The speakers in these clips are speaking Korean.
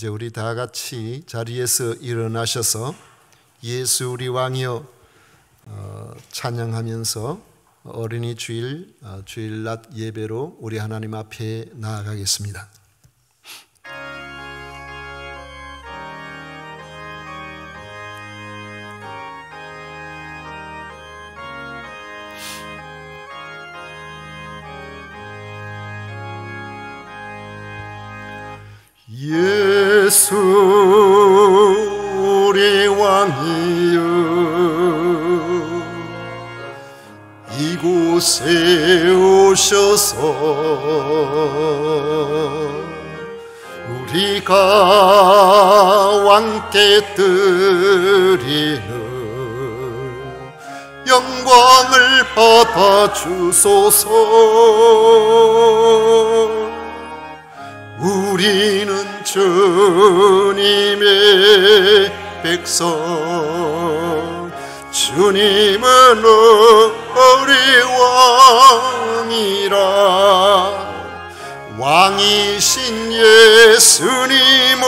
이제 우리 다 같이 자리에서 일어나셔서 예수 우리 왕이여 찬양하면서 어린이 주일 주일낮 예배로 우리 하나님 앞에 나아가겠습니다. 예수 우리 왕이여 이곳에 오셔서 우리가 왕께 드리는 영광을 받아 주소서. 우리는 주님의 백성, 주님은 우리 왕이라. 왕이신 예수님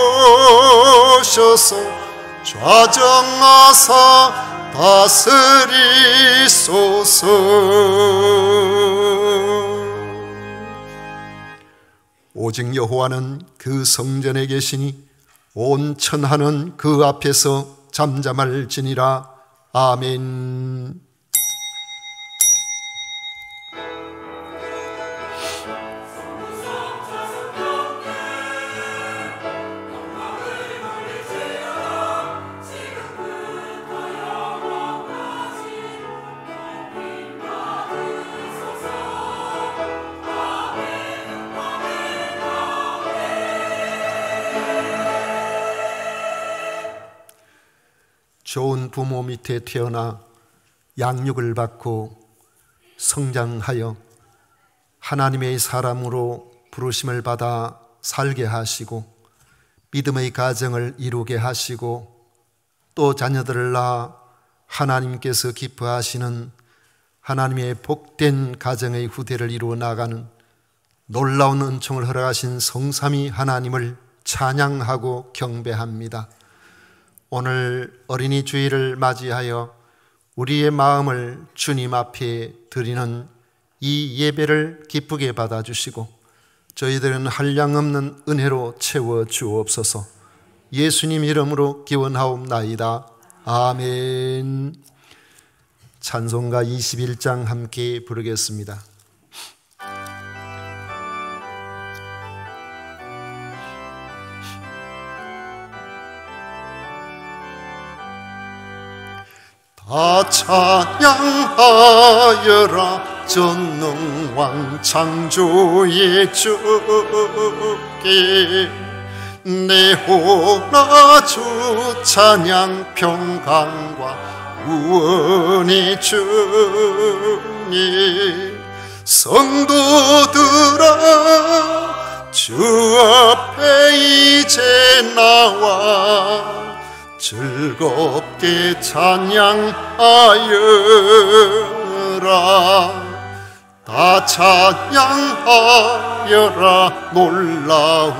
오셔서 좌정하사 다스리소서. 오직 여호와는 그 성전에 계시니 온 천하는 그 앞에서 잠잠할지니라. 아멘. 좋은 부모 밑에 태어나 양육을 받고 성장하여 하나님의 사람으로 부르심을 받아 살게 하시고 믿음의 가정을 이루게 하시고 또 자녀들을 낳아 하나님께서 기뻐하시는 하나님의 복된 가정의 후대를 이루어 나가는 놀라운 은총을 허락하신 성삼위 하나님을 찬양하고 경배합니다. 오늘 어린이 주일을 맞이하여 우리의 마음을 주님 앞에 드리는 이 예배를 기쁘게 받아주시고 저희들은 한량없는 은혜로 채워 주옵소서. 예수님 이름으로 기원하옵나이다. 아멘. 찬송가 21장 함께 부르겠습니다. 다 찬양하여라 전능왕 창조의 주께. 내 호나 주 찬양 평강과 구원의 주님. 성도들아 주 앞에 이제 나와 즐겁게 찬양하여라. 다 찬양하여라 놀라운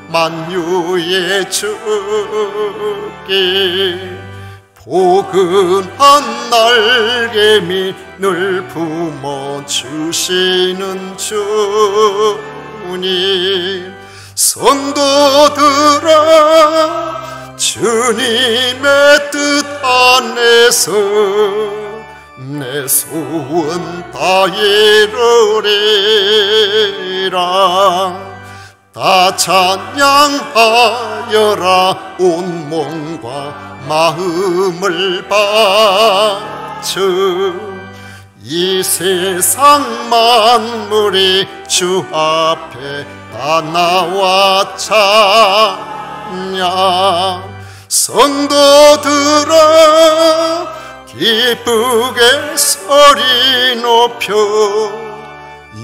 만유의 주께. 포근한 날개미 늘 품어주시는 주님. 성도들아 주님의 뜻 안에서 내 소원 다 이루리라. 다 찬양하여라 온 몸과 마음을 바쳐. 이 세상 만물이 주 앞에 다 나와 찬양. 성도들아 기쁘게 소리 높여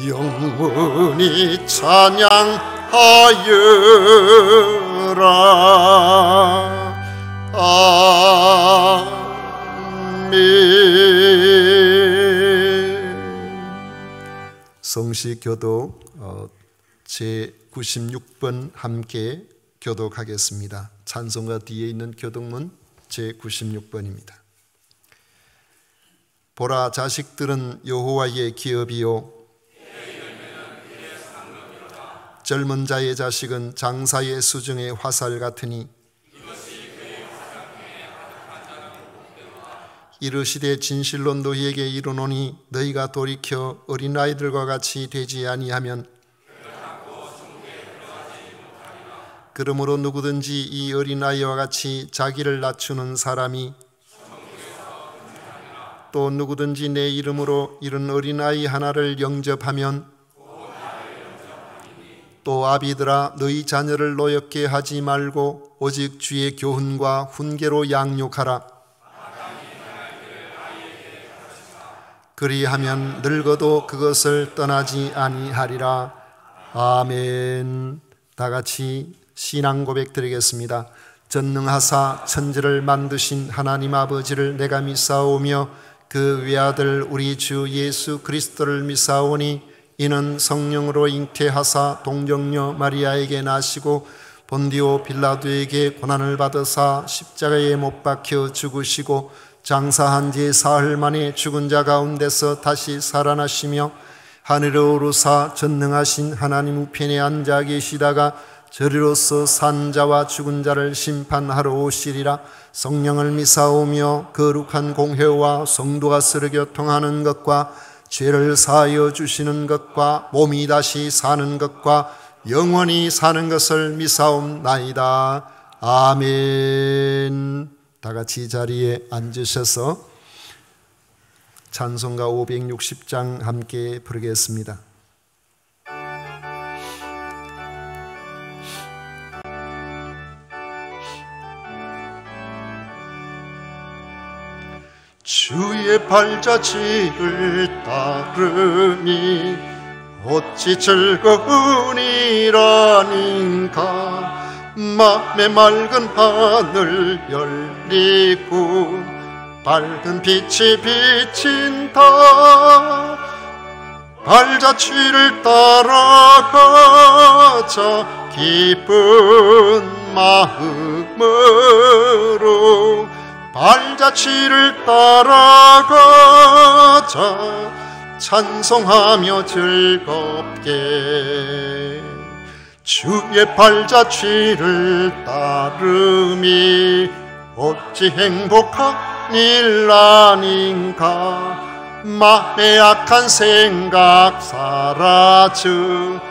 영원히 찬양하여라. 아멘. 성시교도 제96번 함께 교독하겠습니다. 찬송가 뒤에 있는 교독문 제96번입니다. 보라, 자식들은 여호와의 기업이요 젊은 자의 자식은 장사의 수중의 화살 같으니 이르시되 진실로 너희에게 이르노니 너희가 돌이켜 어린아이들과 같이 되지 아니하면 그러므로 누구든지 이 어린아이와 같이 자기를 낮추는 사람이 또 누구든지 내 이름으로 이런 어린아이 하나를 영접하면 또 아비들아 너희 자녀를 노엽게 하지 말고 오직 주의 교훈과 훈계로 양육하라. 그리하면 늙어도 그것을 떠나지 아니하리라. 아멘. 다 같이 신앙 고백 드리겠습니다. 전능하사 천지를 만드신 하나님 아버지를 내가 믿사오며 그 외아들 우리 주 예수 그리스도를 믿사오니 이는 성령으로 잉태하사 동정녀 마리아에게 나시고 본디오 빌라도에게 고난을 받으사 십자가에 못 박혀 죽으시고 장사한 지 사흘 만에 죽은 자 가운데서 다시 살아나시며 하늘에 오르사 전능하신 하나님 우편에 앉아 계시다가 저리로서 산 자와 죽은 자를 심판하러 오시리라. 성령을 믿사오며 거룩한 공회와 성도가 서로 교통하는 것과 죄를 사하여 주시는 것과 몸이 다시 사는 것과 영원히 사는 것을 믿사옵나이다. 아멘. 다 같이 자리에 앉으셔서 찬송가 560장 함께 부르겠습니다. 주의 발자취를 따르니 어찌 즐거우니라닌가. 맘에 맑은 하늘 열리고 밝은 빛이 비친다. 발자취를 따라가자 기쁜 마음으로. 발자취를 따라가자 찬송하며 즐겁게. 주의 발자취를 따름이 어찌 행복한 일 아닌가. 마음의 악한 생각 사라져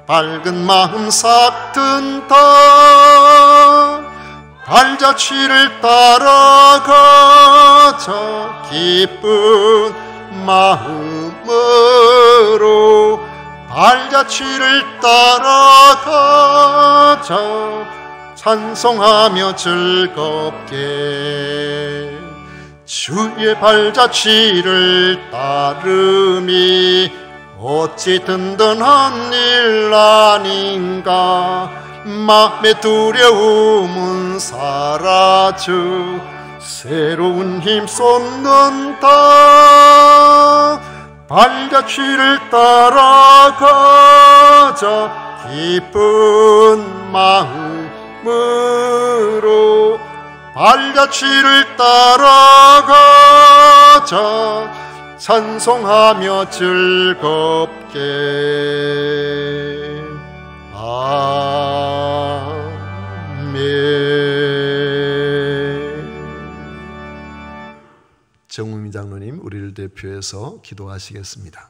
밝은 마음 싹 든다. 발자취를 따라가자 기쁜 마음으로. 발자취를 따라가자 찬송하며 즐겁게. 주의 발자취를 따름이 어찌 든든한 일 아닌가. 마음의 두려움은 사라져 새로운 힘 솟는다. 발자취를 따라가자 기쁜 마음으로. 발자취를 따라가자 찬송하며 즐겁게. 정우미 장로님 우리를 대표해서 기도하시겠습니다.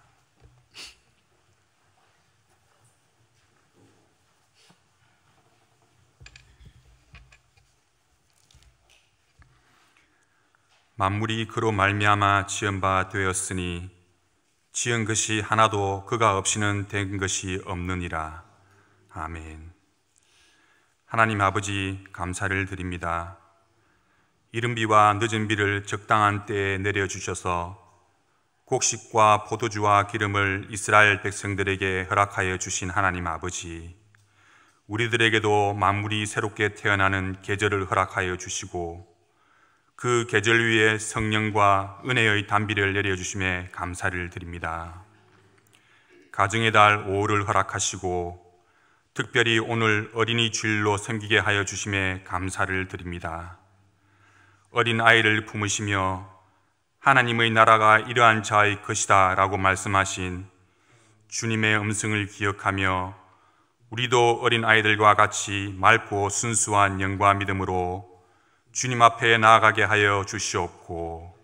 만물이 그로 말미암아 지은 바 되었으니 지은 것이 하나도 그가 없이는 된 것이 없느니라. 아멘. 하나님 아버지, 감사를 드립니다. 이른 비와 늦은 비를 적당한 때에 내려주셔서 곡식과 포도주와 기름을 이스라엘 백성들에게 허락하여 주신 하나님 아버지, 우리들에게도 만물이 새롭게 태어나는 계절을 허락하여 주시고 그 계절 위에 성령과 은혜의 단비를 내려주심에 감사를 드립니다. 가정의 달 5월을 허락하시고 특별히 오늘 어린이 주일로 섬기게 하여 주심에 감사를 드립니다. 어린 아이를 품으시며 하나님의 나라가 이러한 자의 것이다 라고 말씀하신 주님의 음성을 기억하며 우리도 어린 아이들과 같이 맑고 순수한 영과 믿음으로 주님 앞에 나아가게 하여 주시옵고,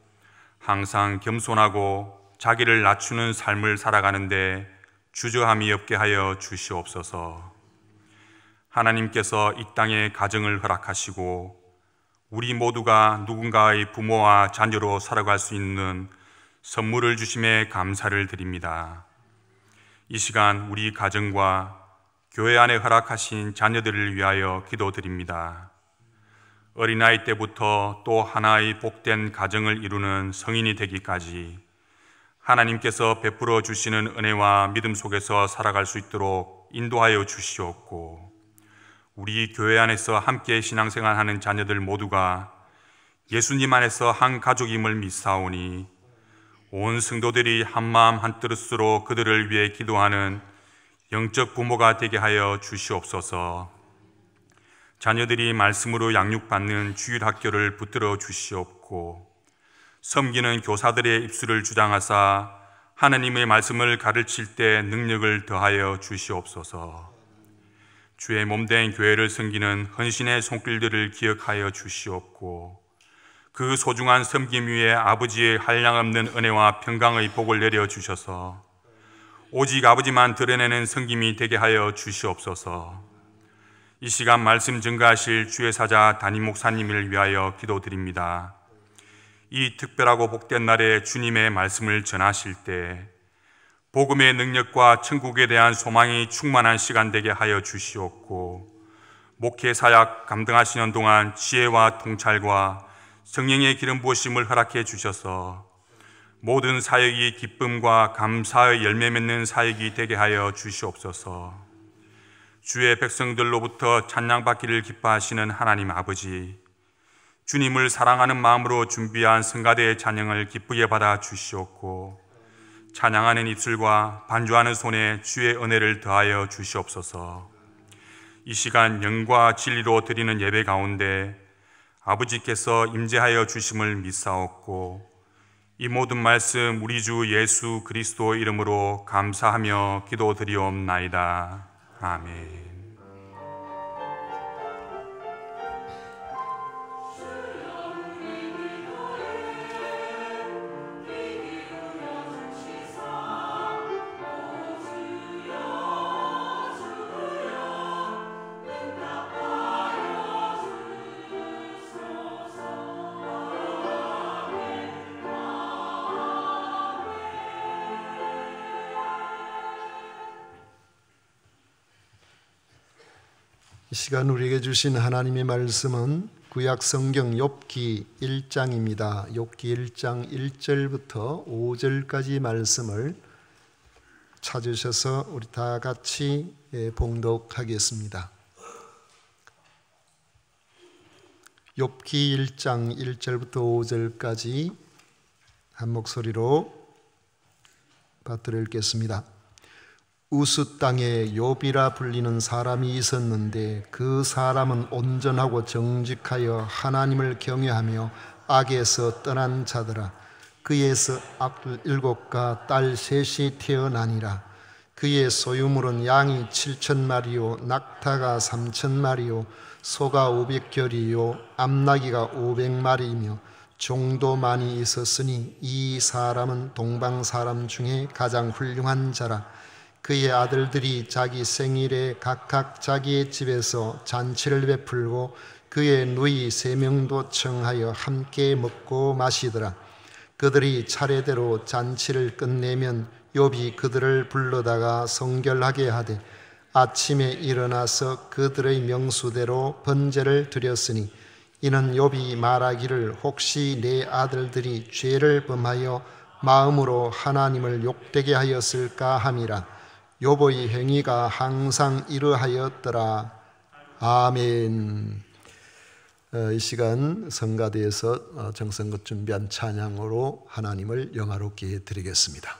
항상 겸손하고 자기를 낮추는 삶을 살아가는데 주저함이 없게 하여 주시옵소서. 하나님께서 이 땅에 가정을 허락하시고 우리 모두가 누군가의 부모와 자녀로 살아갈 수 있는 선물을 주심에 감사를 드립니다. 이 시간 우리 가정과 교회 안에 허락하신 자녀들을 위하여 기도드립니다. 어린아이 때부터 또 하나의 복된 가정을 이루는 성인이 되기까지 하나님께서 베풀어 주시는 은혜와 믿음 속에서 살아갈 수 있도록 인도하여 주시옵고, 우리 교회 안에서 함께 신앙생활하는 자녀들 모두가 예수님 안에서 한 가족임을 믿사오니 온 성도들이 한마음 한뜻으로 그들을 위해 기도하는 영적 부모가 되게 하여 주시옵소서. 자녀들이 말씀으로 양육받는 주일학교를 붙들어 주시옵고, 섬기는 교사들의 입술을 주장하사 하나님의 말씀을 가르칠 때 능력을 더하여 주시옵소서. 주의 몸된 교회를 섬기는 헌신의 손길들을 기억하여 주시옵고, 그 소중한 섬김 위에 아버지의 한량없는 은혜와 평강의 복을 내려주셔서 오직 아버지만 드러내는 섬김이 되게 하여 주시옵소서. 이 시간 말씀 증거하실 주의 사자 담임 목사님을 위하여 기도드립니다. 이 특별하고 복된 날에 주님의 말씀을 전하실 때 복음의 능력과 천국에 대한 소망이 충만한 시간 되게 하여 주시옵고, 목회 사역 감당하시는 동안 지혜와 통찰과 성령의 기름 부으심을 허락해 주셔서 모든 사역이 기쁨과 감사의 열매 맺는 사역이 되게 하여 주시옵소서. 주의 백성들로부터 찬양받기를 기뻐하시는 하나님 아버지, 주님을 사랑하는 마음으로 준비한 성가대의 찬양을 기쁘게 받아 주시옵고, 찬양하는 입술과 반주하는 손에 주의 은혜를 더하여 주시옵소서. 이 시간 영과 진리로 드리는 예배 가운데 아버지께서 임재하여 주심을 믿사옵고, 이 모든 말씀 우리 주 예수 그리스도 이름으로 감사하며 기도드리옵나이다. 아멘. 이 시간 우리에게 주신 하나님의 말씀은 구약 성경 욥기 1장입니다. 욥기 1장 1절부터 5절까지 말씀을 찾으셔서 우리 다 같이 봉독하겠습니다. 욥기 1장 1절부터 5절까지 한 목소리로 받들어 읽겠습니다. 우스 땅에 욥이라 불리는 사람이 있었는데 그 사람은 온전하고 정직하여 하나님을 경외하며 악에서 떠난 자더라. 그에서 아들 7과 딸 3이 태어나니라. 그의 소유물은 양이 7,000마리요 낙타가 3,000마리요 소가 500결이요 암나귀가 500마리이며 종도 많이 있었으니 이 사람은 동방 사람 중에 가장 훌륭한 자라. 그의 아들들이 자기 생일에 각각 자기의 집에서 잔치를 베풀고 그의 누이 3명도 청하여 함께 먹고 마시더라. 그들이 차례대로 잔치를 끝내면 욥이 그들을 불러다가 성결하게 하되 아침에 일어나서 그들의 명수대로 번제를 드렸으니 이는 욥이 말하기를 혹시 내 아들들이 죄를 범하여 마음으로 하나님을 욕되게 하였을까 함이라. 욥의 행위가 항상 이러하였더라. 아멘. 이 시간 성가대에서 정성껏 준비한 찬양으로 하나님을 영화롭게 드리겠습니다.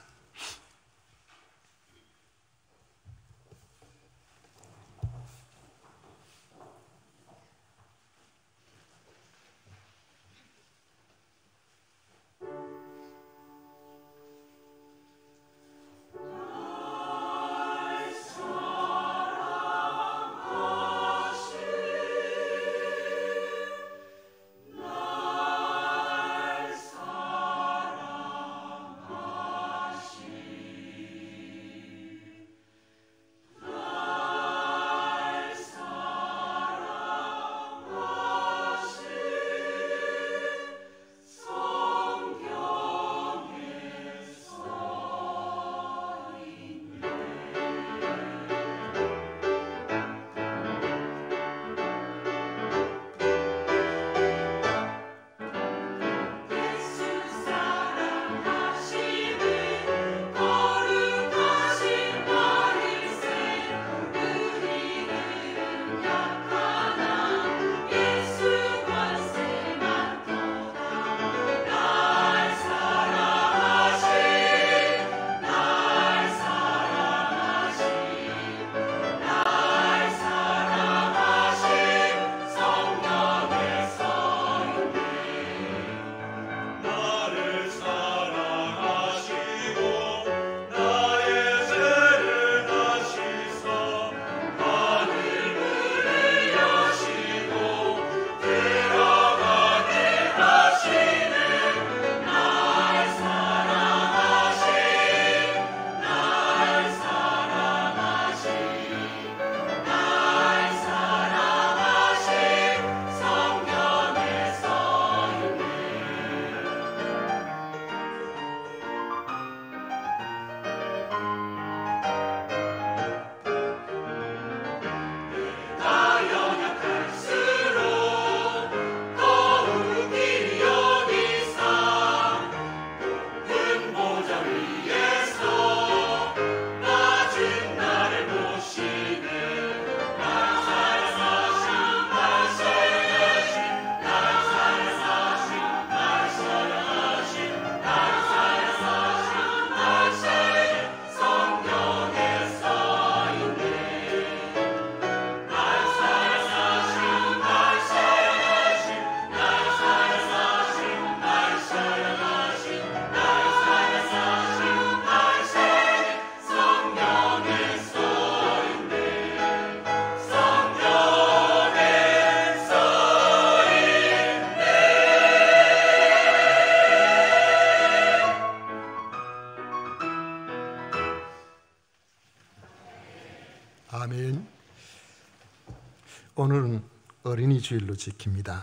주일로 지킵니다.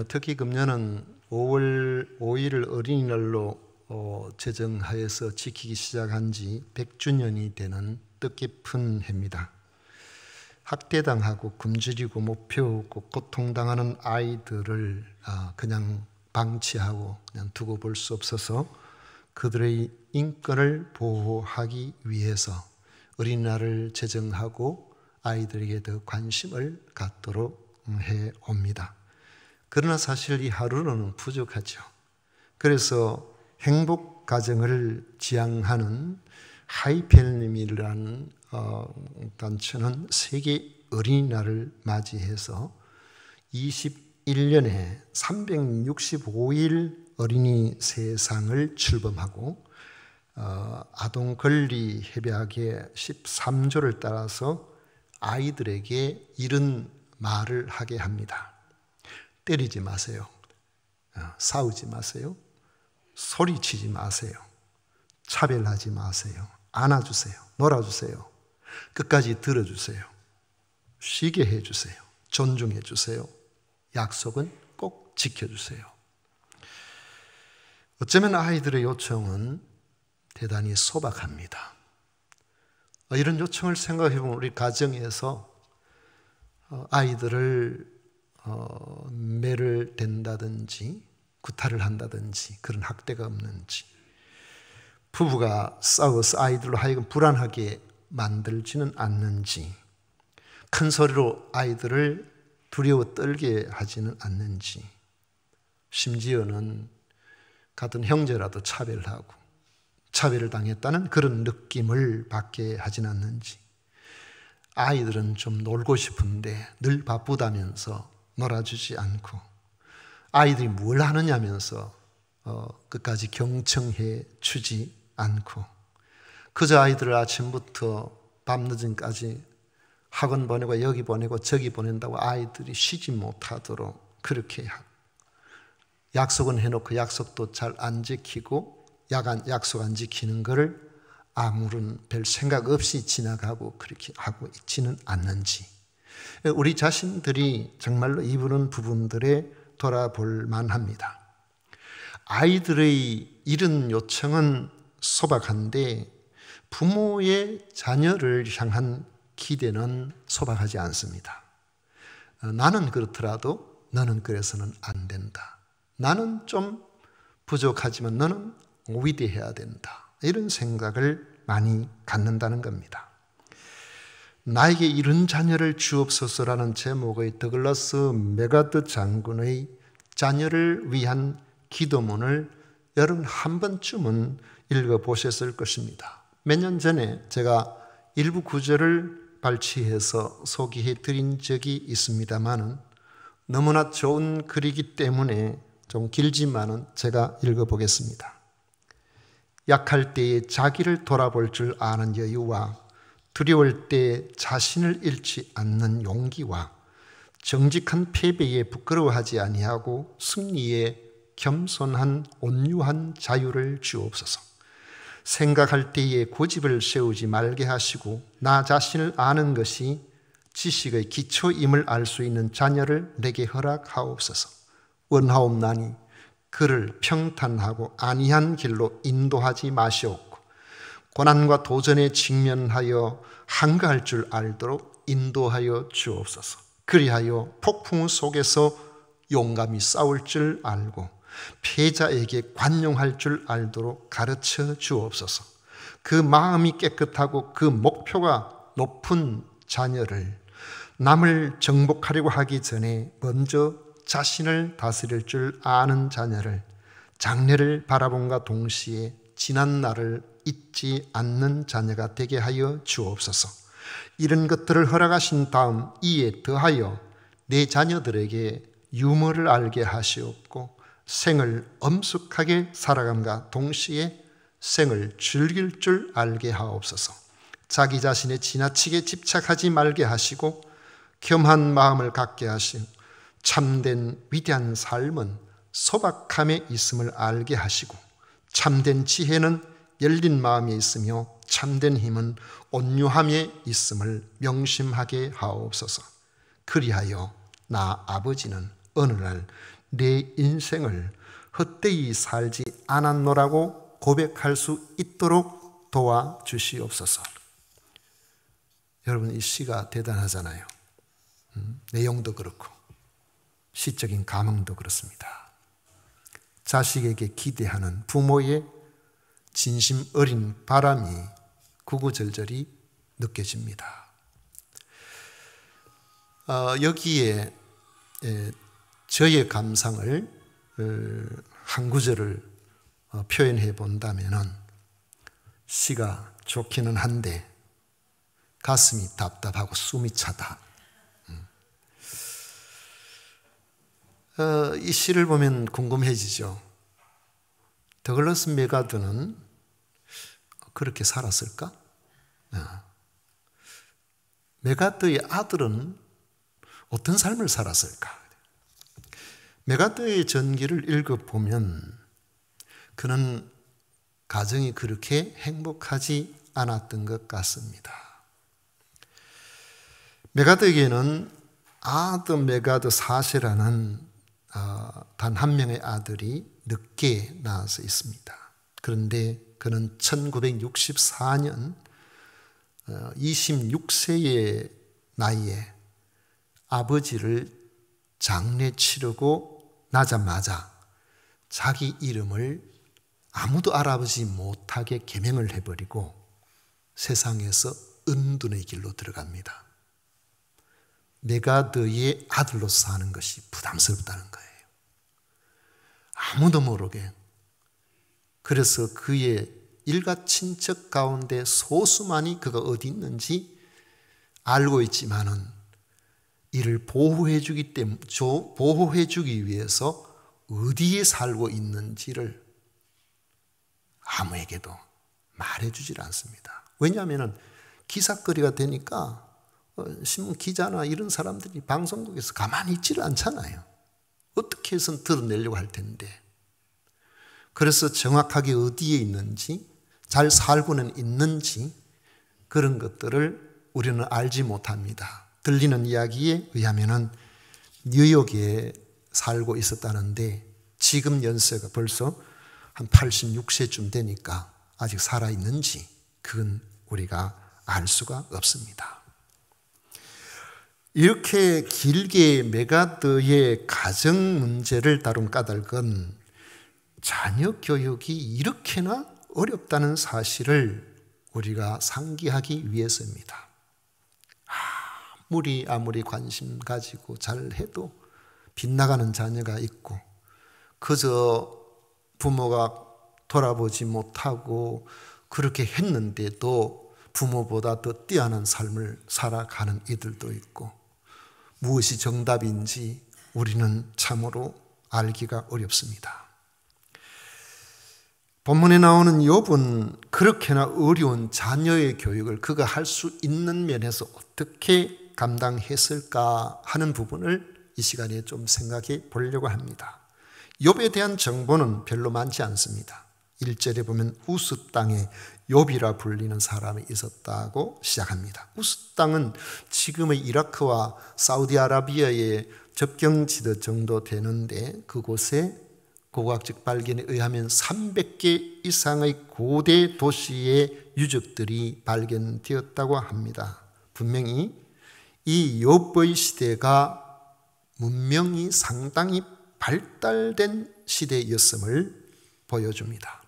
특히 금년은 5월 5일을 어린이날로 제정하여서 지키기 시작한 지 100주년이 되는 뜻깊은 해입니다. 학대당하고 굶주리고 못 배우고 고통당하는 아이들을 그냥 방치하고 그냥 두고 볼 수 없어서 그들의 인권을 보호하기 위해서 어린이날을 제정하고 아이들에게 더 관심을 갖도록 해옵니다. 그러나 사실 이 하루로는 부족하죠. 그래서 행복 가정을 지향하는 하이펠님이라는 단체는 세계 어린이날을 맞이해서 21년에 365일 어린이 세상을 출범하고 아동 권리 협약의 13조를 따라서 아이들에게 이런 말을 하게 합니다. 때리지 마세요. 싸우지 마세요. 소리치지 마세요. 차별하지 마세요. 안아주세요. 놀아주세요. 끝까지 들어주세요. 쉬게 해주세요. 존중해주세요. 약속은 꼭 지켜주세요. 어쩌면 아이들의 요청은 대단히 소박합니다. 이런 요청을 생각해보면 우리 가정에서 아이들을 매를 댄다든지 구타를 한다든지 그런 학대가 없는지, 부부가 싸워서 아이들로 하여금 불안하게 만들지는 않는지, 큰 소리로 아이들을 두려워 떨게 하지는 않는지, 심지어는 같은 형제라도 차별하고 차별을 당했다는 그런 느낌을 받게 하지는 않는지, 아이들은 좀 놀고 싶은데 늘 바쁘다면서 놀아주지 않고, 아이들이 뭘 하느냐면서 끝까지 경청해 주지 않고, 그저 아이들을 아침부터 밤늦은까지 학원 보내고 여기 보내고 저기 보낸다고 아이들이 쉬지 못하도록 그렇게 하고, 약속은 해놓고 약속도 잘 안 지키고 약속 안 지키는 것을 아무런 별 생각 없이 지나가고 그렇게 하고 있지는 않는지, 우리 자신들이 정말로 이런 부분들에 돌아볼 만합니다. 아이들의 이런 요청은 소박한데 부모의 자녀를 향한 기대는 소박하지 않습니다. 나는 그렇더라도 너는 그래서는 안 된다. 나는 좀 부족하지만 너는 위대해야 된다. 이런 생각을 많이 갖는다는 겁니다. 나에게 이런 자녀를 주옵소서라는 제목의 더글라스 메가드 장군의 자녀를 위한 기도문을 여러분 한 번쯤은 읽어보셨을 것입니다. 몇 년 전에 제가 일부 구절을 발췌해서 소개해 드린 적이 있습니다만 너무나 좋은 글이기 때문에 좀 길지만은 제가 읽어보겠습니다. 약할 때에 자기를 돌아볼 줄 아는 여유와 두려울 때 자신을 잃지 않는 용기와 정직한 패배에 부끄러워하지 아니하고 승리에 겸손한 온유한 자유를 주옵소서. 생각할 때에 고집을 세우지 말게 하시고 나 자신을 아는 것이 지식의 기초임을 알 수 있는 자녀를 내게 허락하옵소서. 원하옵나니 그를 평탄하고 안이한 길로 인도하지 마시옵고 고난과 도전에 직면하여 한가할 줄 알도록 인도하여 주옵소서. 그리하여 폭풍 속에서 용감히 싸울 줄 알고 패자에게 관용할 줄 알도록 가르쳐 주옵소서. 그 마음이 깨끗하고 그 목표가 높은 자녀를 남을 정복하려고 하기 전에 먼저 자신을 다스릴 줄 아는 자녀를 장래를 바라봄과 동시에 지난 날을 잊지 않는 자녀가 되게 하여 주옵소서. 이런 것들을 허락하신 다음 이에 더하여 내 자녀들에게 유머를 알게 하시옵고 생을 엄숙하게 살아감과 동시에 생을 즐길 줄 알게 하옵소서. 자기 자신에 지나치게 집착하지 말게 하시고 겸한 마음을 갖게 하시고 참된 위대한 삶은 소박함에 있음을 알게 하시고 참된 지혜는 열린 마음에 있으며 참된 힘은 온유함에 있음을 명심하게 하옵소서. 그리하여 나 아버지는 어느 날 내 인생을 헛되이 살지 않았노라고 고백할 수 있도록 도와주시옵소서. 여러분, 이 시가 대단하잖아요. 내용도 그렇고 시적인 감흥도 그렇습니다. 자식에게 기대하는 부모의 진심 어린 바람이 구구절절히 느껴집니다. 여기에 저의 감상을 한 구절을 표현해 본다면 시가 좋기는 한데 가슴이 답답하고 숨이 차다. 이 시를 보면 궁금해지죠. 더글라스 메가드는 그렇게 살았을까? 메가드의 아들은 어떤 삶을 살았을까? 메가드의 전기를 읽어보면 그는 가정이 그렇게 행복하지 않았던 것 같습니다. 메가드에게는 아드 메가드 4세라는 단 한 명의 아들이 늦게 낳아서 있습니다. 그런데 그는 1964년 26세의 나이에 아버지를 장례 치르고 나자마자 자기 이름을 아무도 알아보지 못하게 개명을 해버리고 세상에서 은둔의 길로 들어갑니다. 메가드의 아들로서 사는 것이 부담스럽다는 거예요. 아무도 모르게. 그래서 그의 일가 친척 가운데 소수만이 그가 어디 있는지 알고 있지만은 이를 보호해주기 위해서 어디에 살고 있는지를 아무에게도 말해주질 않습니다. 왜냐하면 기사거리가 되니까 신문 기자나 이런 사람들이 방송국에서 가만히 있지를 않잖아요. 어떻게 해서는 드러내려고 할 텐데. 그래서 정확하게 어디에 있는지, 잘 살고는 있는지 그런 것들을 우리는 알지 못합니다. 들리는 이야기에 의하면 뉴욕에 살고 있었다는데 지금 연세가 벌써 한 86세쯤 되니까 아직 살아있는지 그건 우리가 알 수가 없습니다. 이렇게 길게 메가드의 가정 문제를 다룬 까닭은 자녀 교육이 이렇게나 어렵다는 사실을 우리가 상기하기 위해서입니다. 아무리 관심 가지고 잘해도 빗나가는 자녀가 있고 그저 부모가 돌아보지 못하고 그렇게 했는데도 부모보다 더 뛰어난 삶을 살아가는 이들도 있고 무엇이 정답인지 우리는 참으로 알기가 어렵습니다. 본문에 나오는 욥은 그렇게나 어려운 자녀의 교육을 그가 할 수 있는 면에서 어떻게 감당했을까 하는 부분을 이 시간에 좀 생각해 보려고 합니다. 욥에 대한 정보는 별로 많지 않습니다. 1절에 보면 우스 땅에 욥이라 불리는 사람이 있었다고 시작합니다. 우스 땅은 지금의 이라크와 사우디아라비아의 접경지대 정도 되는데 그곳에 고고학적 발견에 의하면 300개 이상의 고대 도시의 유적들이 발견되었다고 합니다. 분명히 이 욥의 시대가 문명이 상당히 발달된 시대였음을 보여줍니다.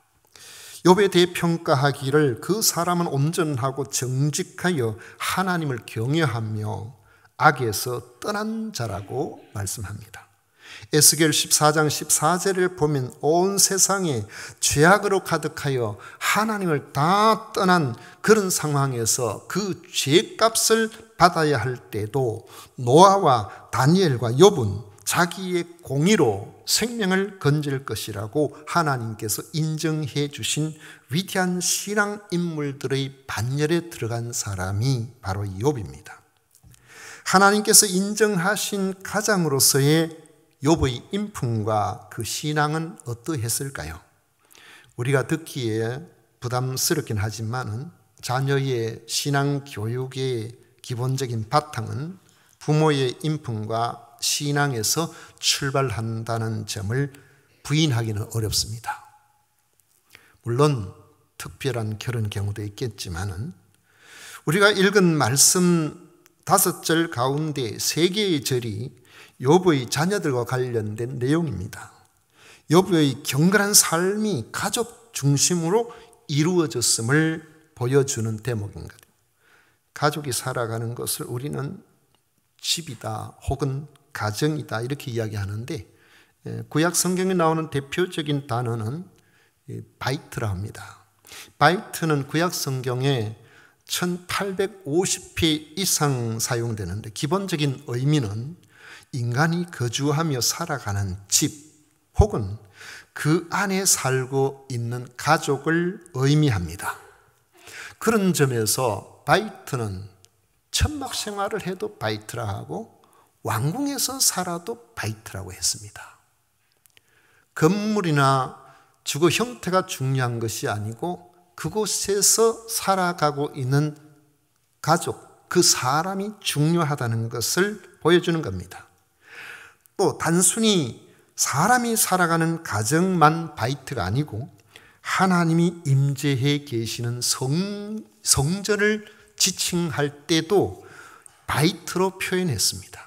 욥에 대해 평가하기를 그 사람은 온전하고 정직하여 하나님을 경외하며 악에서 떠난 자라고 말씀합니다. 에스겔 14장 14절을 보면 온 세상에 죄악으로 가득하여 하나님을 다 떠난 그런 상황에서 그 죄값을 받아야 할 때도 노아와 다니엘과 욥은 자기의 공의로 생명을 건질 것이라고 하나님께서 인정해 주신 위대한 신앙 인물들의 반열에 들어간 사람이 바로 욥입니다. 하나님께서 인정하신 가장으로서의 욥의 인품과 그 신앙은 어떠했을까요? 우리가 듣기에 부담스럽긴 하지만 자녀의 신앙 교육의 기본적인 바탕은 부모의 인품과 신앙에서 출발한다는 점을 부인하기는 어렵습니다. 물론 특별한 결혼 경우도 있겠지만은 우리가 읽은 말씀 5절 가운데 3개의 절이 욥의 자녀들과 관련된 내용입니다. 욥의 경건한 삶이 가족 중심으로 이루어졌음을 보여주는 대목인 것. 가족이 살아가는 것을 우리는 집이다 혹은 가정이다 이렇게 이야기하는데, 구약 성경에 나오는 대표적인 단어는 바이트라 합니다. 바이트는 구약 성경에 1850회 이상 사용되는데, 기본적인 의미는 인간이 거주하며 살아가는 집 혹은 그 안에 살고 있는 가족을 의미합니다. 그런 점에서 바이트는 천막 생활을 해도 바이트라 하고 왕궁에서 살아도 바이트라고 했습니다. 건물이나 주거 형태가 중요한 것이 아니고 그곳에서 살아가고 있는 가족, 그 사람이 중요하다는 것을 보여주는 겁니다. 또 단순히 사람이 살아가는 가정만 바이트가 아니고 하나님이 임재해 계시는 성전을 지칭할 때도 바이트로 표현했습니다.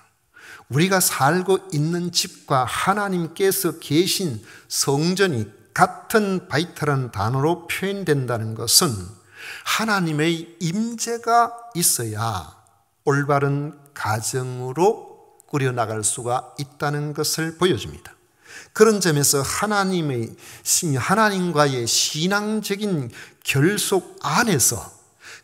우리가 살고 있는 집과 하나님께서 계신 성전이 같은 바이트라는 단어로 표현된다는 것은 하나님의 임재가 있어야 올바른 가정으로 꾸려나갈 수가 있다는 것을 보여줍니다. 그런 점에서 하나님과의 신앙적인 결속 안에서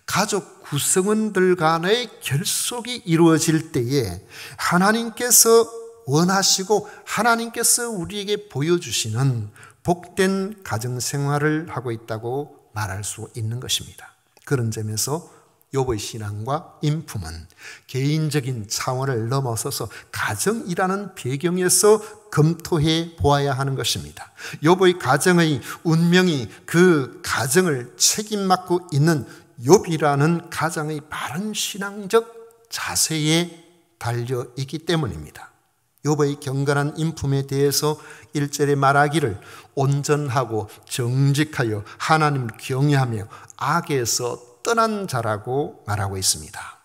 가족 구성원들 간의 결속이 이루어질 때에 하나님께서 원하시고 하나님께서 우리에게 보여주시는 복된 가정생활을 하고 있다고 말할 수 있는 것입니다. 그런 점에서 욥의 신앙과 인품은 개인적인 차원을 넘어서서 가정이라는 배경에서 검토해 보아야 하는 것입니다. 욥의 가정의 운명이 그 가정을 책임맡고 있는 욥이라는 가장의 바른 신앙적 자세에 달려있기 때문입니다. 욥의 경건한 인품에 대해서 1절에 말하기를 온전하고 정직하여 하나님을 경외하며 악에서 떠난 자라고 말하고 있습니다.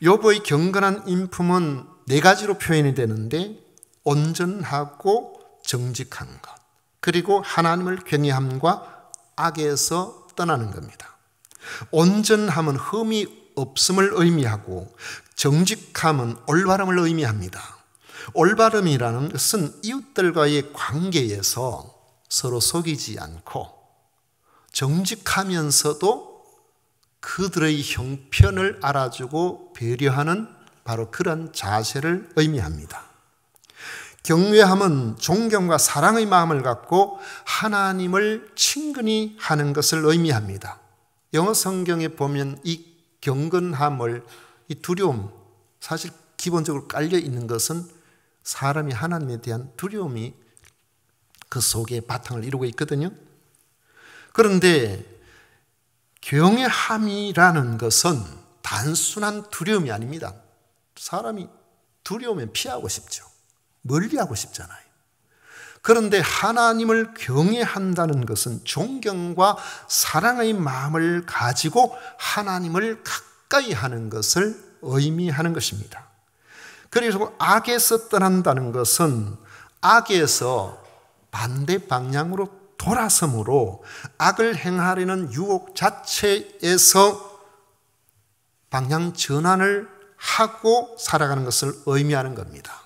욥의 경건한 인품은 4가지로 표현이 되는데, 온전하고 정직한 것, 그리고 하나님을 경외함과 악에서 떠나는 겁니다. 온전함은 흠이 없음을 의미하고 정직함은 올바름을 의미합니다. 올바름이라는 것은 이웃들과의 관계에서 서로 속이지 않고 정직하면서도 그들의 형편을 알아주고 배려하는 바로 그런 자세를 의미합니다. 경외함은 존경과 사랑의 마음을 갖고 하나님을 친근히 하는 것을 의미합니다. 영어 성경에 보면 이 경건함을, 이 두려움, 사실 기본적으로 깔려 있는 것은 사람이 하나님에 대한 두려움이 그 속에 바탕을 이루고 있거든요. 그런데 경외함이라는 것은 단순한 두려움이 아닙니다. 사람이 두려우면 피하고 싶죠. 멀리하고 싶잖아요. 그런데 하나님을 경외한다는 것은 존경과 사랑의 마음을 가지고 하나님을 가까이 하는 것을 의미하는 것입니다. 그래서 악에서 떠난다는 것은 악에서 반대 방향으로 돌아섬으로 악을 행하려는 유혹 자체에서 방향 전환을 하고 살아가는 것을 의미하는 겁니다.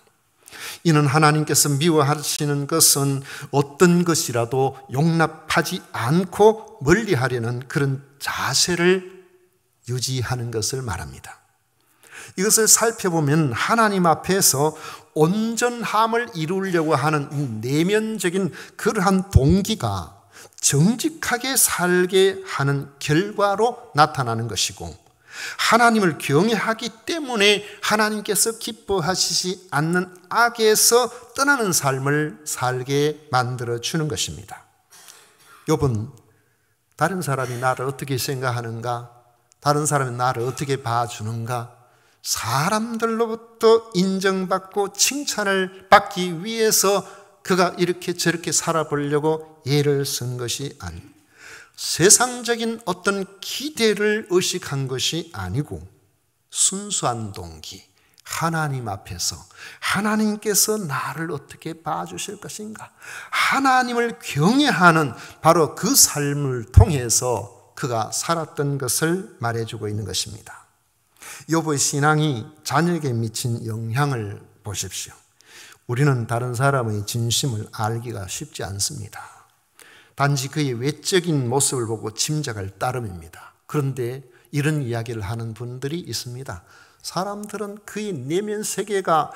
이는 하나님께서 미워하시는 것은 어떤 것이라도 용납하지 않고 멀리하려는 그런 자세를 유지하는 것을 말합니다. 이것을 살펴보면 하나님 앞에서 온전함을 이루려고 하는 이 내면적인 그러한 동기가 정직하게 살게 하는 결과로 나타나는 것이고, 하나님을 경외하기 때문에 하나님께서 기뻐하시지 않는 악에서 떠나는 삶을 살게 만들어주는 것입니다. 욥은 다른 사람이 나를 어떻게 생각하는가, 다른 사람이 나를 어떻게 봐주는가, 사람들로부터 인정받고 칭찬을 받기 위해서 그가 이렇게 저렇게 살아보려고 애를 쓴 것이 아니고, 세상적인 어떤 기대를 의식한 것이 아니고 순수한 동기, 하나님 앞에서 하나님께서 나를 어떻게 봐주실 것인가, 하나님을 경외하는 바로 그 삶을 통해서 그가 살았던 것을 말해주고 있는 것입니다. 욥의 신앙이 자녀에게 미친 영향을 보십시오. 우리는 다른 사람의 진심을 알기가 쉽지 않습니다. 단지 그의 외적인 모습을 보고 짐작할 따름입니다. 그런데 이런 이야기를 하는 분들이 있습니다. 사람들은 그의 내면 세계가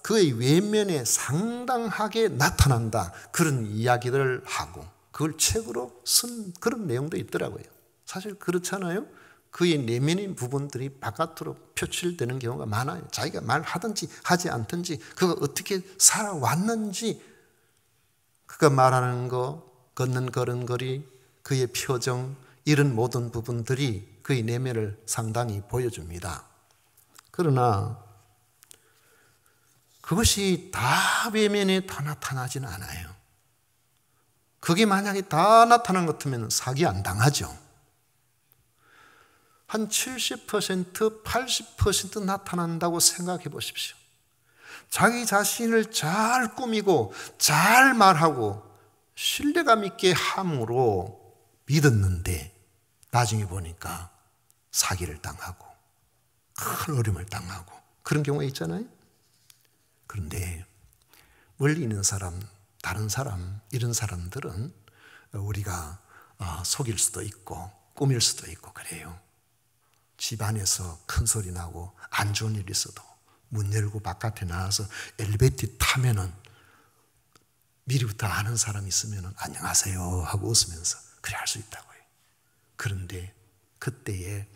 그의 외면에 상당하게 나타난다, 그런 이야기를 하고 그걸 책으로 쓴 그런 내용도 있더라고요. 사실 그렇잖아요. 그의 내면인 부분들이 바깥으로 표출되는 경우가 많아요. 자기가 말하든지 하지 않든지, 그가 어떻게 살아왔는지, 그가 말하는 거, 걷는 걸음걸이, 그의 표정, 이런 모든 부분들이 그의 내면을 상당히 보여줍니다. 그러나 그것이 다 외면에 다 나타나지는 않아요. 그게 만약에 다 나타난 것 같으면 사기 안 당하죠. 한 70%, 80% 나타난다고 생각해 보십시오. 자기 자신을 잘 꾸미고 잘 말하고 신뢰감 있게 함으로 믿었는데 나중에 보니까 사기를 당하고 큰 어려움을 당하고 그런 경우가 있잖아요. 그런데 멀리 있는 사람, 다른 사람, 이런 사람들은 우리가 속일 수도 있고 꾸밀 수도 있고 그래요. 집안에서 큰 소리 나고 안 좋은 일이 있어도 문 열고 바깥에 나와서 엘리베이터 타면은 미리부터 아는 사람이 있으면 안녕하세요 하고 웃으면서 그래 할 수 있다고요. 그런데 그때에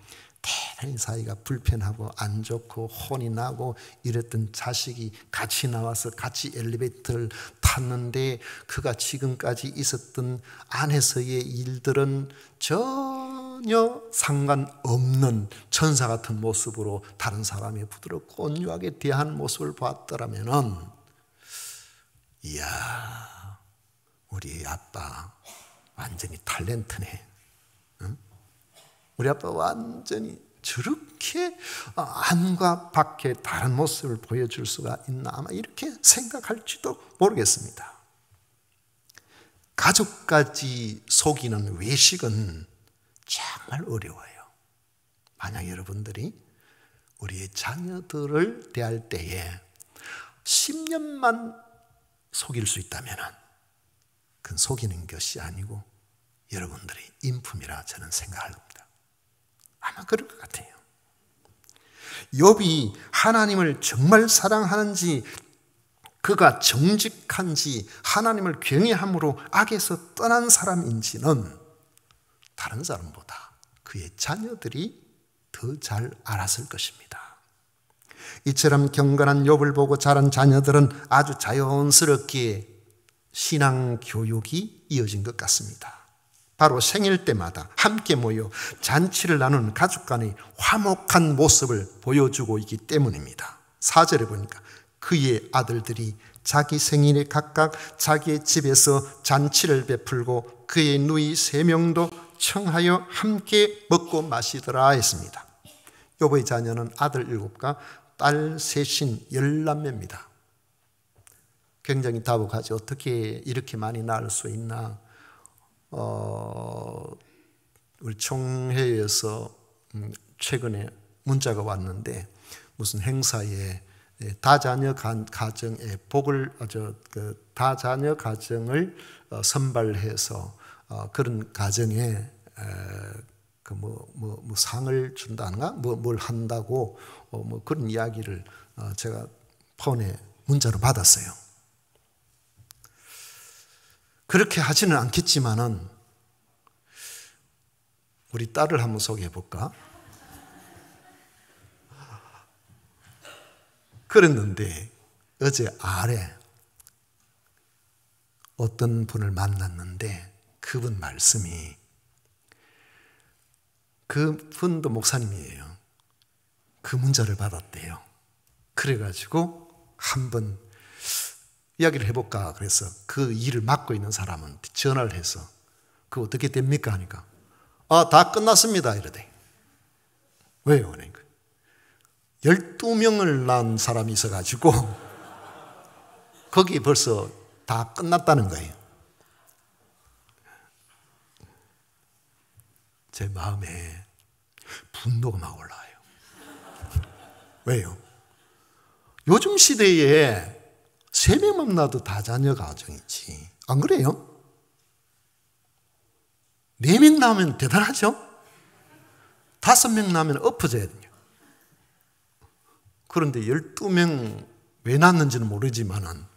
대단히 사이가 불편하고 안 좋고 혼이 나고 이랬던 자식이 같이 나와서 같이 엘리베이터를 탔는데 그가 지금까지 있었던 안에서의 일들은 전혀 상관없는 천사 같은 모습으로 다른 사람의 부드럽고 온유하게 대하는 모습을 봤더라면은, 이야, 우리 아빠 완전히 탤런트네. 응? 우리 아빠 완전히 저렇게 안과 밖에 다른 모습을 보여줄 수가 있나, 아마 이렇게 생각할지도 모르겠습니다. 가족까지 속이는 외식은 정말 어려워요. 만약 여러분들이 우리의 자녀들을 대할 때에 10년만 속일 수 있다면 그건 속이는 것이 아니고 여러분들의 인품이라 저는 생각합니다. 아마 그럴 것 같아요. 욥이 하나님을 정말 사랑하는지, 그가 정직한지, 하나님을 경외함으로 악에서 떠난 사람인지는 다른 사람보다 그의 자녀들이 더 잘 알았을 것입니다. 이처럼 경건한 욥을 보고 자란 자녀들은 아주 자연스럽게 신앙 교육이 이어진 것 같습니다. 바로 생일 때마다 함께 모여 잔치를 나누는 가족 간의 화목한 모습을 보여주고 있기 때문입니다. 4절에 보니까 그의 아들들이 자기 생일에 각각 자기의 집에서 잔치를 베풀고 그의 누이 3명도 청하여 함께 먹고 마시더라 했습니다. 욥의 자녀는 아들 7과 딸 셋인 10남매입니다. 굉장히 다복하죠. 어떻게 이렇게 많이 낳을 수 있나. 우리 총회에서 최근에 문자가 왔는데 무슨 행사에 다자녀 가정의 복을 다자녀 가정을 선발해서 그런 가정에 뭐 상을 준다는가 뭘 한다고 뭐 그런 이야기를 제가 폰에 문자로 받았어요. 그렇게 하지는 않겠지만은 우리 딸을 한번 소개해 볼까? 그랬는데 어제 아래 어떤 분을 만났는데 그분 말씀이, 그 분도 목사님이에요. 그 문자를 받았대요. 그래가지고 한번 이야기를 해볼까 그래서 그 일을 맡고 있는 사람한테 전화를 해서 그거 어떻게 됩니까 하니까 다 끝났습니다 이러대. 왜요? 그러니까 12명을 낳은 사람이 있어가지고 거기 벌써 다 끝났다는 거예요. 제 마음에 분노가 막 올라와요. 왜요? 요즘 시대에 3명만 낳아도 다자녀 가정이지. 안 그래요? 4명 낳으면 대단하죠? 5명 낳으면 엎어져야 돼요. 그런데 12명 왜 낳는지는 모르지만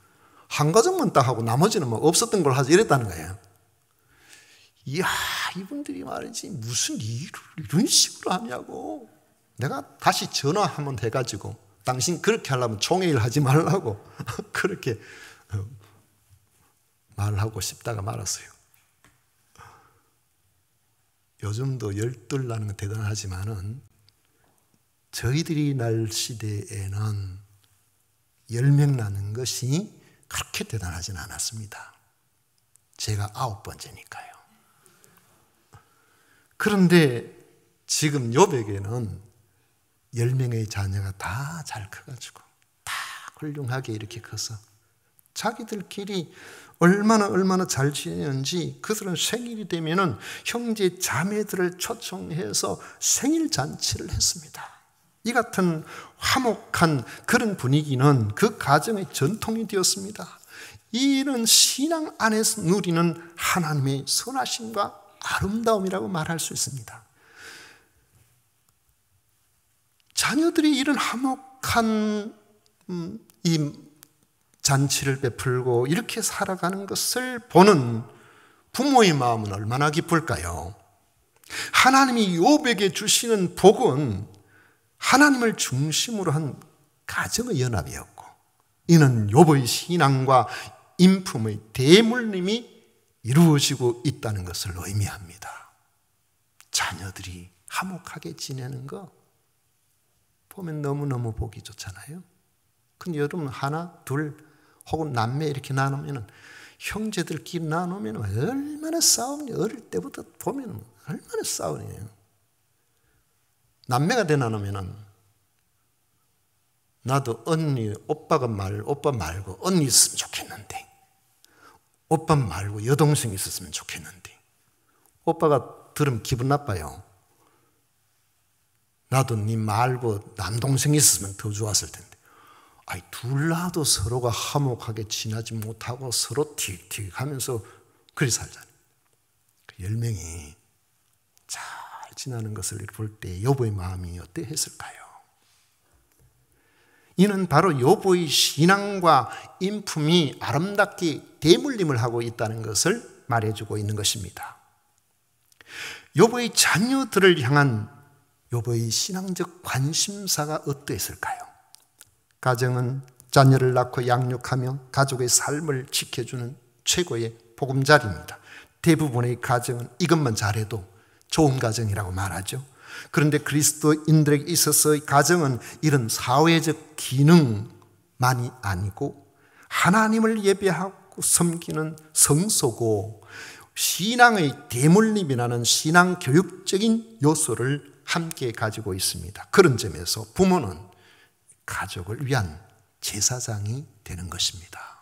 한 가정만 딱 하고 나머지는 뭐 없었던 걸 하지 이랬다는 거예요. 이야, 이분들이 말이지 무슨 일을 이런 식으로 하냐고. 내가 다시 전화 한번 해가지고 당신 그렇게 하려면 총회일 하지 말라고 그렇게 말하고 싶다가 말았어요. 요즘도 12 나는 건 대단하지만은 저희들이 날 시대에는 10명 나는 것이 그렇게 대단하진 않았습니다. 제가 9번째니까요. 그런데 지금 욥에게는 10명의 자녀가 다 잘 커가지고 다 훌륭하게 이렇게 커서 자기들끼리 얼마나 잘 지내는지 그들은 생일이 되면은 형제 자매들을 초청해서 생일 잔치를 했습니다. 이 같은 화목한 그런 분위기는 그 가정의 전통이 되었습니다. 이는 신앙 안에서 누리는 하나님의 선하심과 아름다움이라고 말할 수 있습니다. 자녀들이 이런 화목한 이 잔치를 베풀고 이렇게 살아가는 것을 보는 부모의 마음은 얼마나 기쁠까요? 하나님이 욥에게 주시는 복은 하나님을 중심으로 한 가정의 연합이었고 이는 욥의 신앙과 인품의 대물림이 이루어지고 있다는 것을 의미합니다. 자녀들이 화목하게 지내는 거 보면 너무너무 보기 좋잖아요. 근데 여러분 하나, 둘 혹은 남매 이렇게 나누면 형제들끼리 나누면 얼마나 싸우니. 어릴 때부터 보면 얼마나 싸우네요. 남매가 돼 나누면 나도 언니, 오빠 말고 언니 있으면 좋겠는데 오빠 말고 여동생 있었으면 좋겠는데 오빠가 들으면 기분 나빠요. 나도 네 말고 남동생 있었으면 더 좋았을 텐데 둘 나도 서로가 화목하게 지내지 못하고 서로 틱틱 하면서 그리 살잖아요. 10명이 잘 지나는 것을 볼 때 욥의 마음이 어떠했을까요? 이는 바로 욥의 신앙과 인품이 아름답게 대물림을 하고 있다는 것을 말해주고 있는 것입니다. 욥의 자녀들을 향한 욥의 신앙적 관심사가 어떠했을까요? 가정은 자녀를 낳고 양육하며 가족의 삶을 지켜주는 최고의 보금자리입니다. 대부분의 가정은 이것만 잘해도 좋은 가정이라고 말하죠. 그런데 그리스도인들에게 있어서의 가정은 이런 사회적 기능만이 아니고 하나님을 예배하고 섬기는 성소고 신앙의 대물림이라는 신앙 교육적인 요소를 함께 가지고 있습니다. 그런 점에서 부모는 가족을 위한 제사장이 되는 것입니다.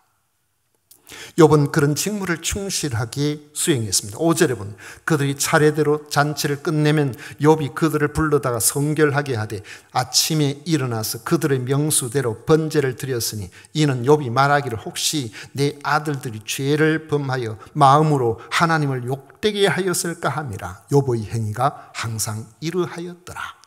욥은 그런 직무를 충실하게 수행했습니다. 5절에 보면 그들이 차례대로 잔치를 끝내면 욥이 그들을 불러다가 성결하게 하되 아침에 일어나서 그들의 명수대로 번제를 드렸으니 이는 욥이 말하기를 혹시 내 아들들이 죄를 범하여 마음으로 하나님을 욕되게 하였을까 함이라. 욥의 행위가 항상 이러하였더라.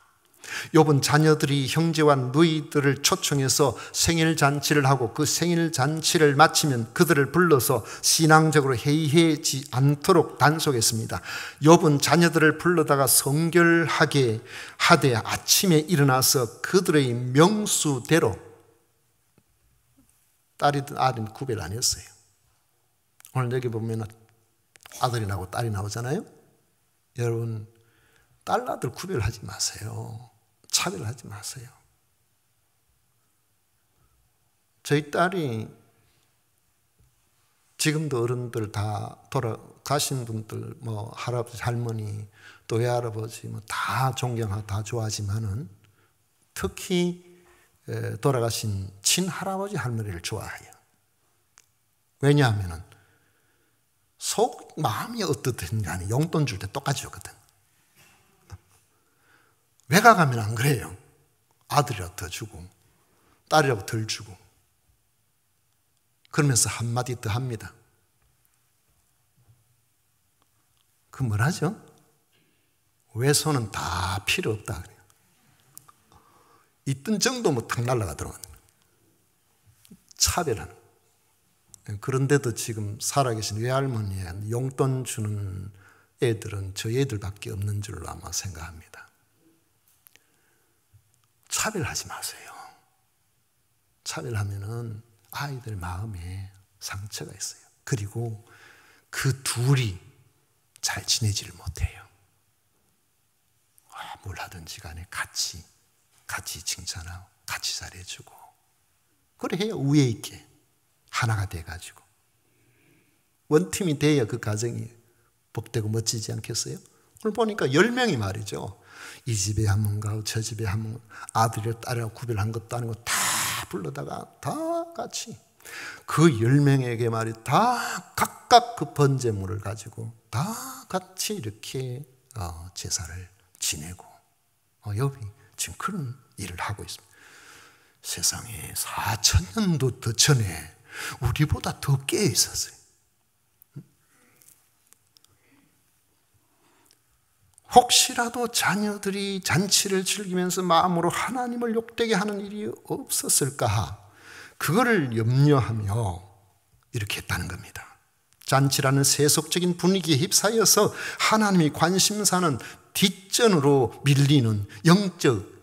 욥은 자녀들이 형제와 누이들을 초청해서 생일 잔치를 하고 그 생일 잔치를 마치면 그들을 불러서 신앙적으로 해이해지 않도록 단속했습니다. 욥은 자녀들을 불러다가 성결하게 하되 아침에 일어나서 그들의 명수대로 딸이든 아들이든 구별 안 했어요. 오늘 여기 보면 아들이 나오고 딸이 나오잖아요. 여러분 딸 아들 구별하지 마세요. 차별하지 마세요. 저희 딸이 지금도 어른들 다 돌아가신 분들, 뭐 할아버지, 할머니, 또 외할아버지 뭐 다 존경하고 다 좋아하지만은 특히 돌아가신 친할아버지, 할머니를 좋아해요. 왜냐하면은 속 마음이 어떻든 간에 용돈 줄 때 똑같이 줬거든. 외가 가면 안 그래요. 아들이라고 더 주고 딸이라고 덜 주고 그러면서 한마디 더 합니다. 그 뭐라죠? 외손은 다 필요 없다 그래요. 있던 정도면 탁 날아가더라고요. 차별하는. 그런데도 지금 살아계신 외할머니의 용돈 주는 애들은 저 애들밖에 없는 줄로 아마 생각합니다. 차별하지 마세요. 차별하면은 아이들 마음에 상처가 있어요. 그리고 그 둘이 잘 지내지를 못해요. 뭘 하든지 간에 같이 칭찬하고 같이 잘해주고 그래 해야 우애 있게 하나가 돼가지고 원팀이 돼야 그 가정이 복되고 멋지지 않겠어요? 오늘 보니까 10명이 말이죠. 이 집에 한 번 가고 저 집에 한 번 아들이랑 딸이랑 구별한 것도 아니고 다 불러다가 다 같이 그 10명에게 말이 다 각각 그 번제물을 가지고 다 같이 이렇게 제사를 지내고 여기 지금 그런 일을 하고 있습니다. 세상에 4,000년도 더 전에 우리보다 더 깨어 있었어요. 혹시라도 자녀들이 잔치를 즐기면서 마음으로 하나님을 욕되게 하는 일이 없었을까? 그거를 염려하며 이렇게 했다는 겁니다. 잔치라는 세속적인 분위기에 휩싸여서 하나님이 관심사는 뒷전으로 밀리는 영적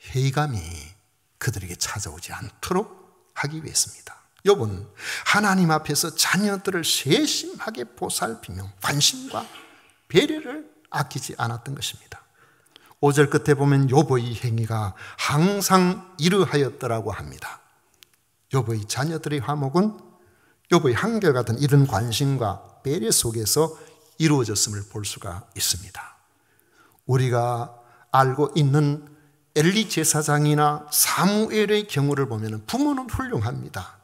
회의감이 그들에게 찾아오지 않도록 하기 위해서입니다. 욥은 하나님 앞에서 자녀들을 세심하게 보살피며 관심과 배려를 아끼지 않았던 것입니다. 5절 끝에 보면 욥의 행위가 항상 이러하였더라고 합니다. 욥의 자녀들의 화목은 욥의 한결같은 이런 관심과 배려 속에서 이루어졌음을 볼 수가 있습니다. 우리가 알고 있는 엘리 제사장이나 사무엘의 경우를 보면 부모는 훌륭합니다.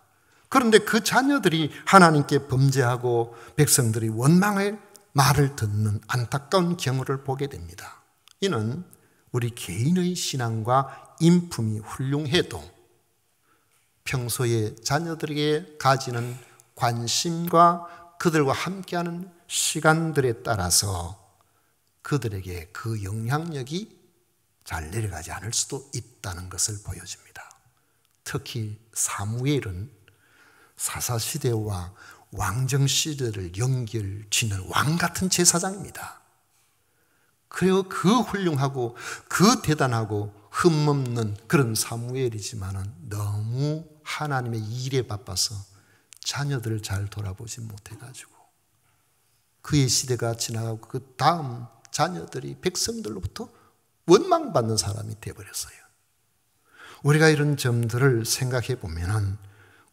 그런데 그 자녀들이 하나님께 범죄하고 백성들이 원망의 말을 듣는 안타까운 경우를 보게 됩니다. 이는 우리 개인의 신앙과 인품이 훌륭해도 평소에 자녀들에게 가지는 관심과 그들과 함께하는 시간들에 따라서 그들에게 그 영향력이 잘 내려가지 않을 수도 있다는 것을 보여줍니다. 특히 사무엘은 사사시대와 왕정시대를 연결짓는 왕같은 제사장입니다. 그리고 그 훌륭하고 그 대단하고 흠없는 그런 사무엘이지만 너무 하나님의 일에 바빠서 자녀들을 잘 돌아보지 못해가지고 그의 시대가 지나가고 그 다음 자녀들이 백성들로부터 원망받는 사람이 되어버렸어요. 우리가 이런 점들을 생각해 보면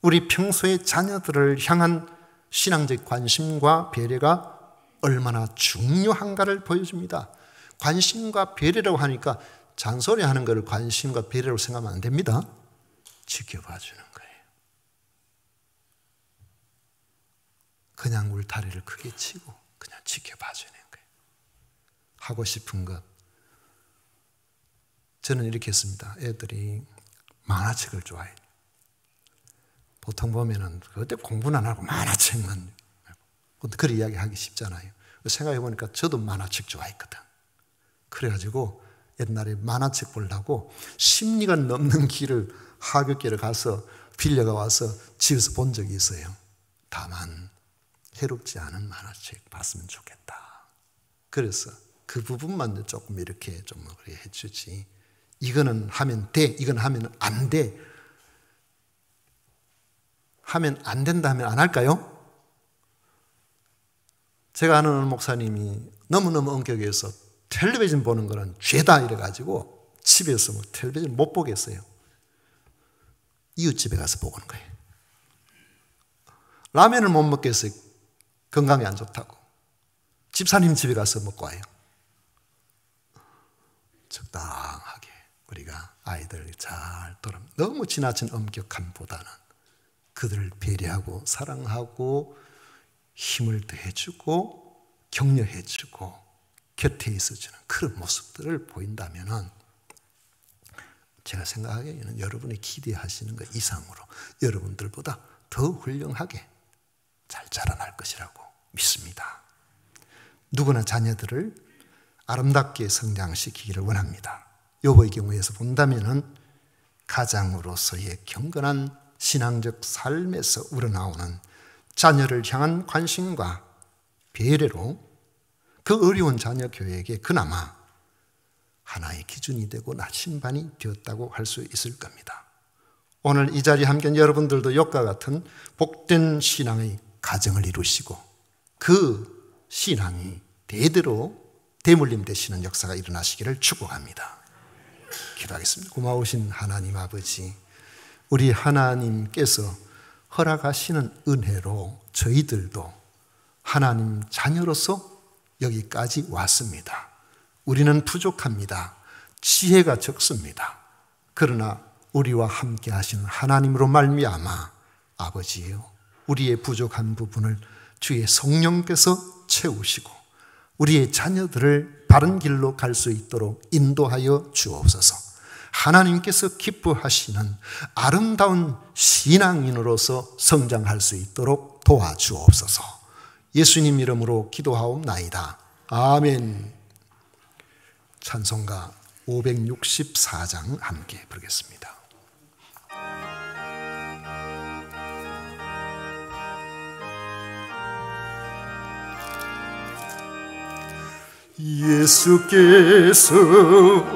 우리 평소에 자녀들을 향한 신앙적 관심과 배려가 얼마나 중요한가를 보여줍니다. 관심과 배려라고 하니까 잔소리하는 것을 관심과 배려로 생각하면 안 됩니다. 지켜봐 주는 거예요. 그냥 울타리를 크게 치고 그냥 지켜봐 주는 거예요. 하고 싶은 것. 저는 이렇게 했습니다. 애들이 만화책을 좋아해요. 보통 보면은 그때 공부는 안 하고 만화책만. 그런 이야기 하기 쉽잖아요. 생각해 보니까 저도 만화책 좋아했거든. 그래가지고 옛날에 만화책 보려고 십리간 넘는 길을 하굣길에 가서 빌려가 와서 집에서 본 적이 있어요. 다만 해롭지 않은 만화책 봤으면 좋겠다. 그래서 그 부분만 조금 이렇게 좀 해주지. 이거는 하면 돼, 이건 하면 안 돼. 하면 안 된다 하면 안 할까요? 제가 아는 목사님이 너무너무 엄격해서 텔레비전 보는 거는 죄다 이래가지고 집에서 뭐 텔레비전 못 보겠어요. 이웃집에 가서 보는 거예요. 라면을 못 먹겠어요. 건강에 안 좋다고. 집사님 집에 가서 먹고 와요. 적당하게 우리가 아이들 잘 돌아, 너무 지나친 엄격함보다는 그들을 배려하고 사랑하고 힘을 더해주고 격려해주고 곁에 있어주는 그런 모습들을 보인다면 제가 생각하기에는 여러분이 기대하시는 것 이상으로 여러분들보다 더 훌륭하게 잘 자라날 것이라고 믿습니다. 누구나 자녀들을 아름답게 성장시키기를 원합니다. 욥의 경우에서 본다면은 가장으로서의 경건한 신앙적 삶에서 우러나오는 자녀를 향한 관심과 배려로 그 어려운 자녀 교육에 그나마 하나의 기준이 되고 나침반이 되었다고 할 수 있을 겁니다. 오늘 이 자리에 함께한 여러분들도 욥과 같은 복된 신앙의 가정을 이루시고 그 신앙이 대대로 대물림 되시는 역사가 일어나시기를 축복합니다. 기도하겠습니다. 고마우신 하나님 아버지, 우리 하나님께서 허락하시는 은혜로 저희들도 하나님 자녀로서 여기까지 왔습니다. 우리는 부족합니다. 지혜가 적습니다. 그러나 우리와 함께 하시는 하나님으로 말미암아 아버지요, 우리의 부족한 부분을 주의 성령께서 채우시고 우리의 자녀들을 바른 길로 갈 수 있도록 인도하여 주옵소서. 하나님께서 기뻐하시는 아름다운 신앙인으로서 성장할 수 있도록 도와주옵소서. 예수님 이름으로 기도하옵나이다. 아멘. 찬송가 564장 함께 부르겠습니다. 예수께서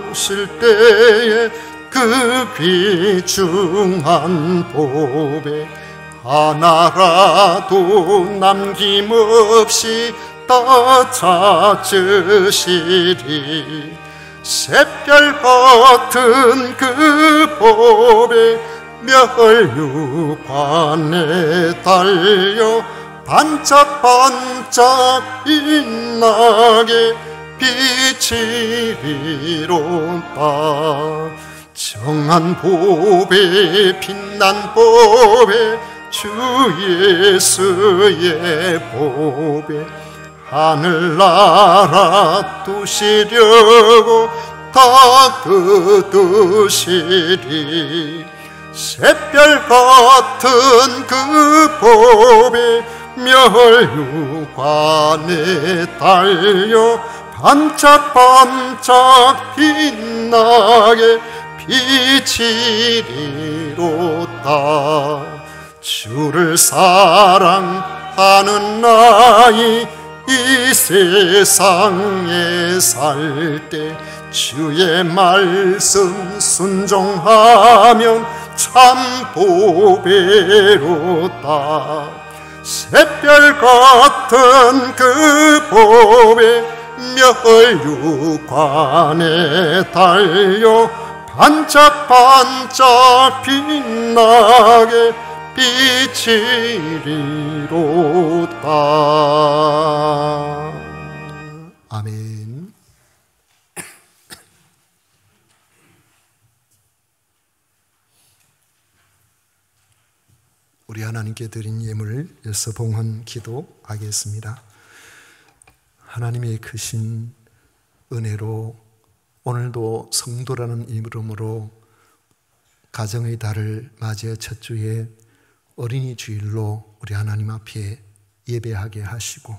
오실 때에 그 귀중한 보배 하나라도 남김없이 다 찾으시리. 샛별 같은 그 보배 멸류관에 달려 반짝반짝 빛나게 비치리로다. 정한 보배 빛난 보배 주 예수의 보배 하늘나라 두시려고 다 거두시리. 샛별 같은 그 보배 멸류관에 달려 반짝반짝 빛나게 비치리로다. 주를 사랑하는 나이 이 세상에 살 때 주의 말씀 순종하면 참 보배로다. 샛별 같은 그 보배 멸류관에 달려 반짝반짝 빛나게 비치리로다. 아멘. 우리 하나님께 드린 예물 여서봉헌 기도하겠습니다. 하나님의 크신 은혜로 오늘도 성도라는 이름으로 가정의 달을 맞이해 첫 주에 어린이 주일로 우리 하나님 앞에 예배하게 하시고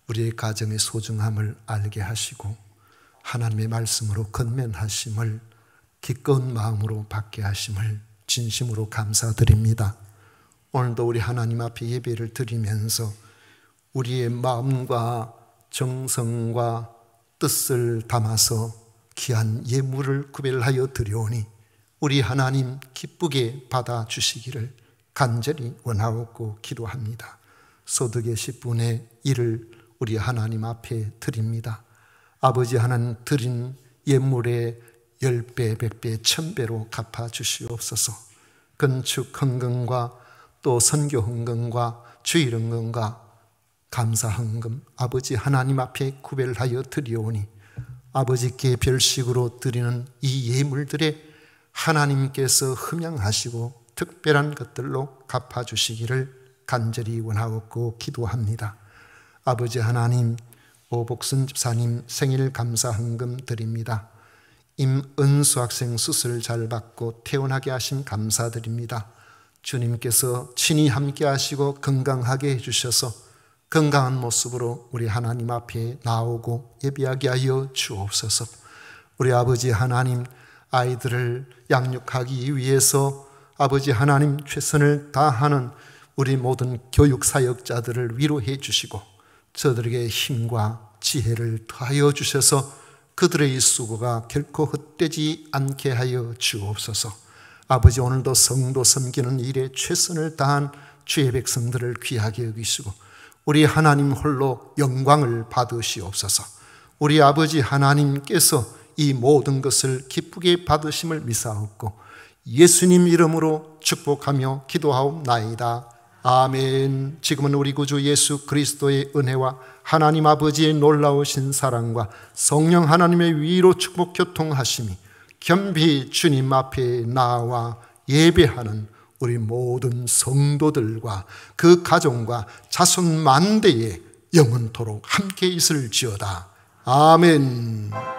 우리의 가정의 소중함을 알게 하시고 하나님의 말씀으로 건면하심을 기꺼운 마음으로 받게 하심을 진심으로 감사드립니다. 오늘도 우리 하나님 앞에 예배를 드리면서 우리의 마음과 정성과 뜻을 담아서 귀한 예물을 구별하여 드려오니 우리 하나님 기쁘게 받아주시기를 간절히 원하옵고 기도합니다. 소득의 10분의 1을 우리 하나님 앞에 드립니다. 아버지 하나님 드린 예물의 10배, 100배, 1000배로 갚아주시옵소서. 건축 헌금과 또 선교 헌금과 주일 헌금과 감사 헌금 아버지 하나님 앞에 구별하여 드리오니 아버지께 별식으로 드리는 이 예물들에 하나님께서 흠양하시고 특별한 것들로 갚아주시기를 간절히 원하옵고 기도합니다. 아버지 하나님, 오복순 집사님 생일 감사 헌금 드립니다. 임은수 학생 수술 잘 받고 퇴원하게 하신 감사드립니다. 주님께서 친히 함께 하시고 건강하게 해주셔서 건강한 모습으로 우리 하나님 앞에 나오고 예배하게 하여 주옵소서. 우리 아버지 하나님, 아이들을 양육하기 위해서 아버지 하나님 최선을 다하는 우리 모든 교육사역자들을 위로해 주시고 저들에게 힘과 지혜를 더하여 주셔서 그들의 수고가 결코 헛되지 않게 하여 주옵소서. 아버지, 오늘도 성도 섬기는 일에 최선을 다한 주의 백성들을 귀하게 여기시고 우리 하나님 홀로 영광을 받으시옵소서. 우리 아버지 하나님께서 이 모든 것을 기쁘게 받으심을 믿사옵고 예수님 이름으로 축복하며 기도하옵나이다. 아멘. 지금은 우리 구주 예수 그리스도의 은혜와 하나님 아버지의 놀라우신 사랑과 성령 하나님의 위로 축복 교통하심이 겸비 주님 앞에 나와 예배하는 우리 모든 성도들과 그 가정과 자손 만대에 영원토록 함께 있을지어다. 아멘.